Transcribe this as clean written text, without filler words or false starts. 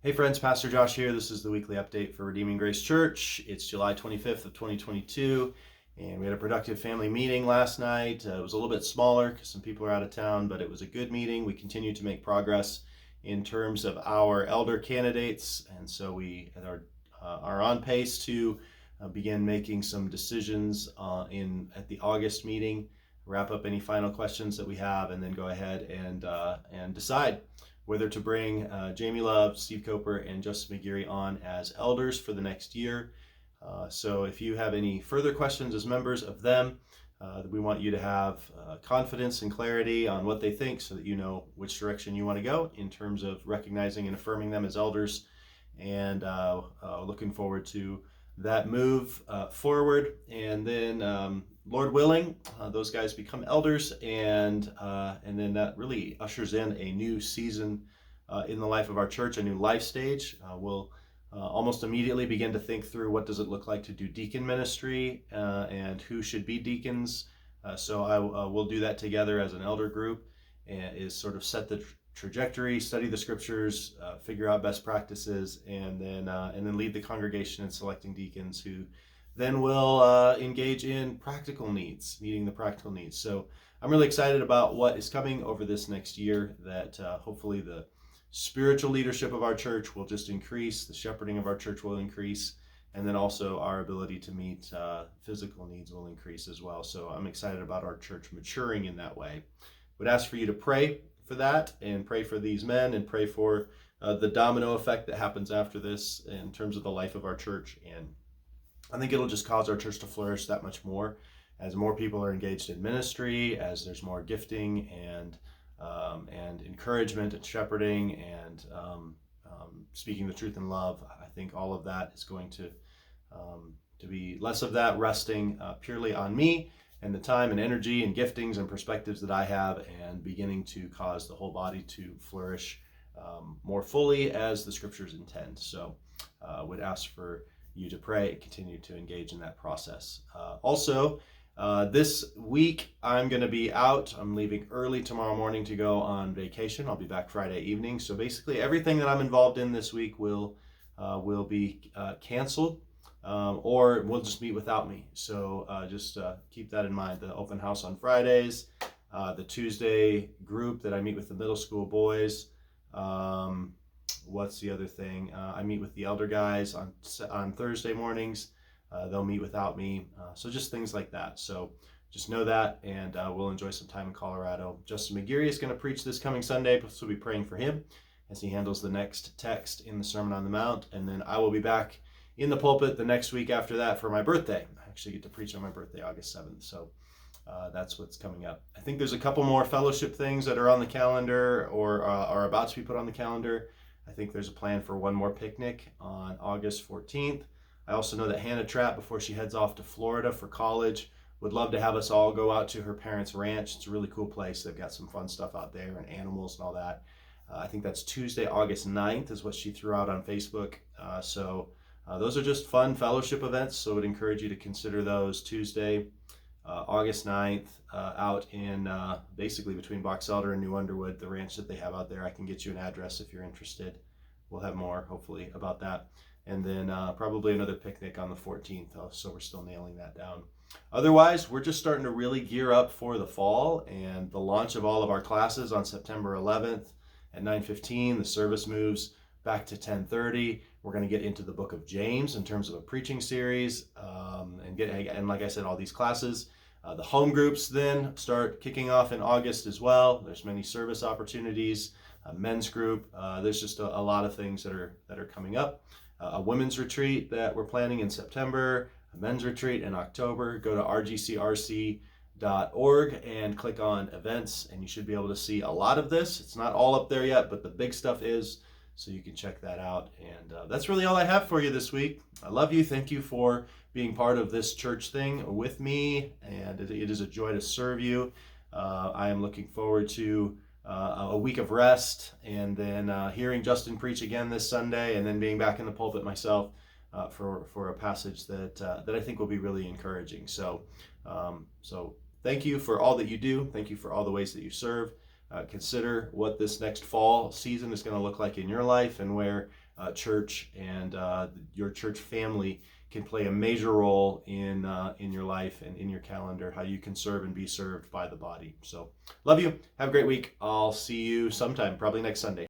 Hey friends, Pastor Josh here. This is the weekly update for Redeeming Grace Church. It's July 25th of 2022, and we had a productive family meeting last night. It was a little bit smaller because some people are out of town, but it was a good meeting. We continue to make progress in terms of our elder candidates, and so we are on pace to begin making some decisions at the August meeting, wrap up any final questions that we have, and then go ahead and decide whether to bring Jamie Love, Steve Coper, and Justin McGeary on as elders for the next year. So if you have any further questions as members of them, we want you to have confidence and clarity on what they think so that you know which direction you want to go in terms of recognizing and affirming them as elders. And looking forward to that move forward. And then Lord willing, those guys become elders, and then that really ushers in a new season in the life of our church, a new life stage. We'll almost immediately begin to think through what does it look like to do deacon ministry and who should be deacons. So we'll do that together as an elder group, and is sort of set the trajectory, study the scriptures, figure out best practices, and then lead the congregation in selecting deacons who then we'll engage in practical needs, meeting the practical needs. So I'm really excited about what is coming over this next year, that hopefully the spiritual leadership of our church will just increase, the shepherding of our church will increase, and then also our ability to meet physical needs will increase as well. So I'm excited about our church maturing in that way. Would ask for you to pray for that, and pray for these men, and pray for the domino effect that happens after this in terms of the life of our church. And I think it'll just cause our church to flourish that much more as more people are engaged in ministry, as there's more gifting and encouragement and shepherding and speaking the truth in love. I think all of that is going to be less of that resting purely on me and the time and energy and giftings and perspectives that I have, and beginning to cause the whole body to flourish more fully as the scriptures intend. So would ask for you to pray and continue to engage in that process. Also, this week I'm going to be out. I'm leaving early tomorrow morning to go on vacation. I'll be back Friday evening. So basically everything that I'm involved in this week will be canceled, or will just meet without me. So just keep that in mind. The open house on Fridays, the Tuesday group that I meet with the middle school boys. What's the other thing? I meet with the elder guys on Thursday mornings. They'll meet without me. So just things like that. So just know that, and we'll enjoy some time in Colorado. Justin McGeary is going to preach this coming Sunday, so we'll be praying for him as he handles the next text in the Sermon on the Mount. And then I will be back in the pulpit the next week after that for my birthday. I actually get to preach on my birthday, August 7th. So that's what's coming up. I think there's a couple more fellowship things that are on the calendar, or are about to be put on the calendar. I think there's a plan for one more picnic on August 14th. I also know that Hannah Trapp, before she heads off to Florida for college, would love to have us all go out to her parents' ranch. It's a really cool place. They've got some fun stuff out there and animals and all that. I think that's Tuesday, August 9th is what she threw out on Facebook. So those are just fun fellowship events. So I would encourage you to consider those. Tuesday, August 9th, out in basically between Box Elder and New Underwood, the ranch that they have out there. I can get you an address if you're interested. We'll have more, hopefully, about that. And then probably another picnic on the 14th, so we're still nailing that down. Otherwise, we're just starting to really gear up for the fall and the launch of all of our classes on September 11th at 9:15. The service moves back to 10:30. We're going to get into the book of James in terms of a preaching series, and like I said, all these classes. The home groups then start kicking off in August as well. There's many service opportunities, a men's group. There's just a lot of things that are coming up. A women's retreat that we're planning in September, a men's retreat in October. Go to rgcrc.org and click on events, and you should be able to see a lot of this. It's not all up there yet, but the big stuff is, so you can check that out. And that's really all I have for you this week. I love you. Thank you for being part of this church thing with me, and it is a joy to serve you. I am looking forward to a week of rest, and then hearing Justin preach again this Sunday, and then being back in the pulpit myself for a passage that I think will be really encouraging. So thank you for all that you do. Thank you for all the ways that you serve. consider what this next fall season is going to look like in your life, and where church and your church family can play a major role in your life and in your calendar, how you can serve and be served by the body. So love you. Have a great week. I'll see you sometime, probably next Sunday.